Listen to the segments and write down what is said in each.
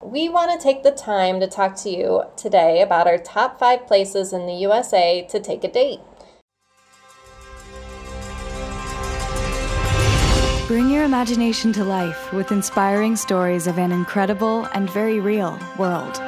We want to take the time to talk to you today about our top 5 places in the USA to take a date. Bring your imagination to life with inspiring stories of an incredible and very real world.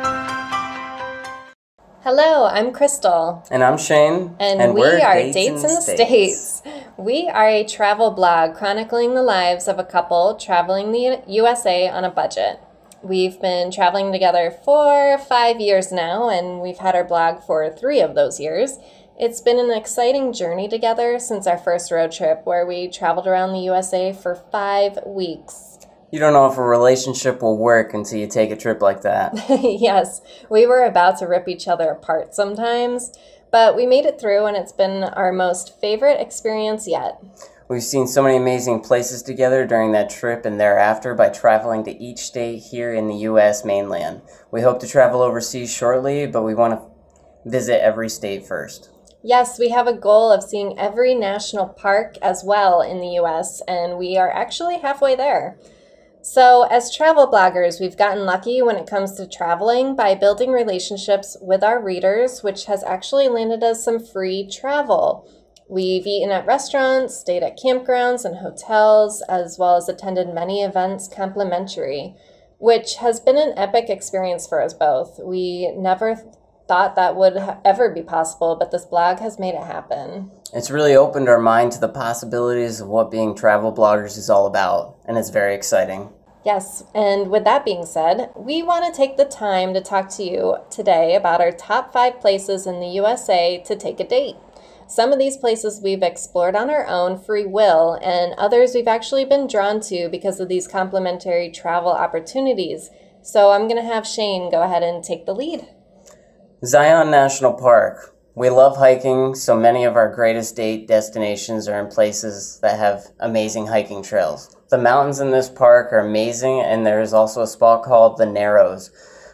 Hello, I'm Crystal. And I'm Shane. And we are Dates in the States. We are a travel blog chronicling the lives of a couple traveling the USA on a budget. We've been traveling together for 5 years now, and we've had our blog for 3 of those years. It's been an exciting journey together since our first road trip, where we traveled around the USA for 5 weeks. You don't know if a relationship will work until you take a trip like that. Yes, we were about to rip each other apart sometimes, but we made it through, and it's been our most favorite experience yet. We've seen so many amazing places together during that trip and thereafter by traveling to each state here in the U.S. mainland. We hope to travel overseas shortly, but we want to visit every state first. Yes, we have a goal of seeing every national park as well in the U.S., and we are actually halfway there. So as travel bloggers, we've gotten lucky when it comes to traveling by building relationships with our readers, which has actually landed us some free travel. We've eaten at restaurants, stayed at campgrounds and hotels, as well as attended many events complimentary, which has been an epic experience for us both. We never thought that would ever be possible, but this blog has made it happen. It's really opened our mind to the possibilities of what being travel bloggers is all about, and it's very exciting. Yes, and with that being said, we want to take the time to talk to you today about our top 5 places in the USA to take a date. Some of these places we've explored on our own free will, and others we've actually been drawn to because of these complimentary travel opportunities. So I'm going to have Shane go ahead and take the lead. Zion National Park. We love hiking, so many of our greatest date destinations are in places that have amazing hiking trails. The mountains in this park are amazing, and there is also a spot called the Narrows,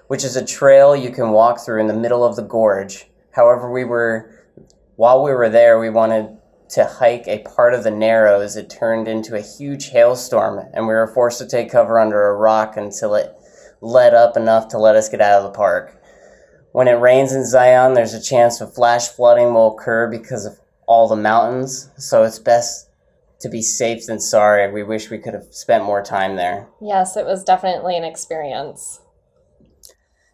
which is a trail you can walk through in the middle of the gorge. However, while we were there, we wanted to hike a part of the Narrows. It turned into a huge hailstorm, and we were forced to take cover under a rock until it let up enough to let us get out of the park. When it rains in Zion, there's a chance of flash flooding will occur because of all the mountains, so it's best to be safe than sorry. We wish we could have spent more time there. Yes, it was definitely an experience.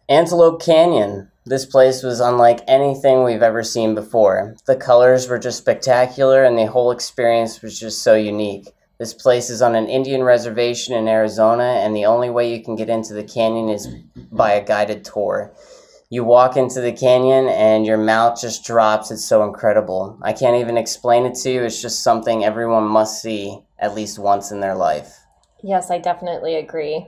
Antelope Canyon. This place was unlike anything we've ever seen before. The colors were just spectacular, and the whole experience was just so unique. This place is on an Indian reservation in Arizona, and the only way you can get into the canyon is by a guided tour. You walk into the canyon and your mouth just drops. It's so incredible. I can't even explain it to you. It's just something everyone must see at least once in their life. Yes, I definitely agree.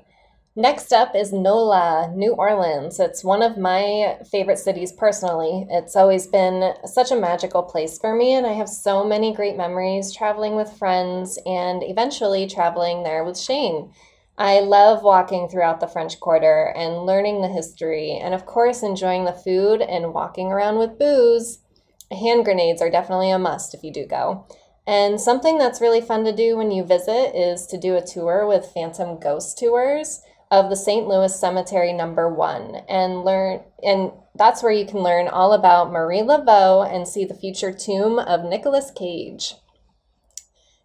Next up is NOLA, New Orleans. It's one of my favorite cities personally. It's always been such a magical place for me, and I have so many great memories traveling with friends and eventually traveling there with Shane. I love walking throughout the French Quarter and learning the history, and of course enjoying the food and walking around with booze. Hand grenades are definitely a must if you do go. And something that's really fun to do when you visit is to do a tour with Phantom Ghost Tours of the St. Louis Cemetery number 1 and that's where you can learn all about Marie Laveau and see the future tomb of Nicolas Cage.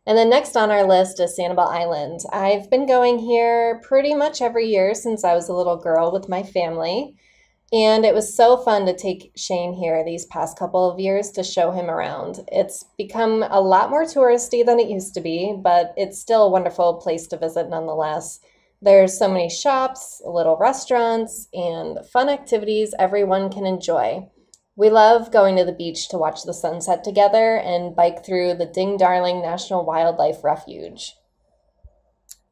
And then next on our list is Sanibel Island. I've been going here pretty much every year since I was a little girl with my family, and it was so fun to take Shane here these past couple of years to show him around. It's become a lot more touristy than it used to be, but it's still a wonderful place to visit nonetheless. There's so many shops, little restaurants, and fun activities everyone can enjoy. We love going to the beach to watch the sunset together and bike through the Ding Darling National Wildlife Refuge.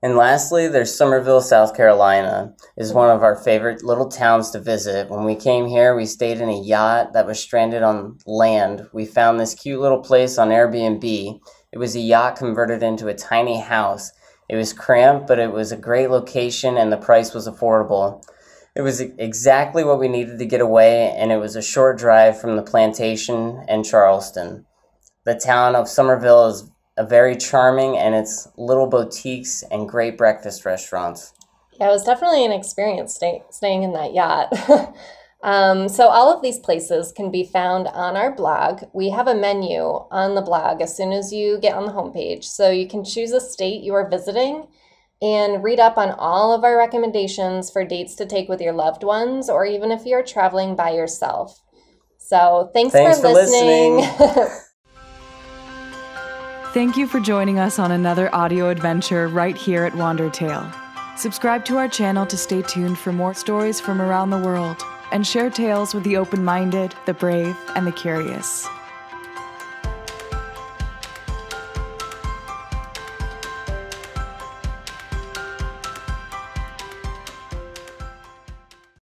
And lastly, there's Summerville, South Carolina. Is one of our favorite little towns to visit. When we came here, we stayed in a yacht that was stranded on land. We found this cute little place on Airbnb. It was a yacht converted into a tiny house. It was cramped, but it was a great location and the price was affordable. It was exactly what we needed to get away, and it was a short drive from the plantation and Charleston. The town of Summerville is very charming, and it's little boutiques and great breakfast restaurants. Yeah, it was definitely an experience staying in that yacht. So all of these places can be found on our blog. We have a menu on the blog as soon as you get on the homepage. So you can choose a state you are visiting and read up on all of our recommendations for dates to take with your loved ones, or even if you're traveling by yourself. So thanks for listening. Thank you for joining us on another audio adventure right here at Wandertale. Subscribe to our channel to stay tuned for more stories from around the world and share tales with the open-minded, the brave, and the curious.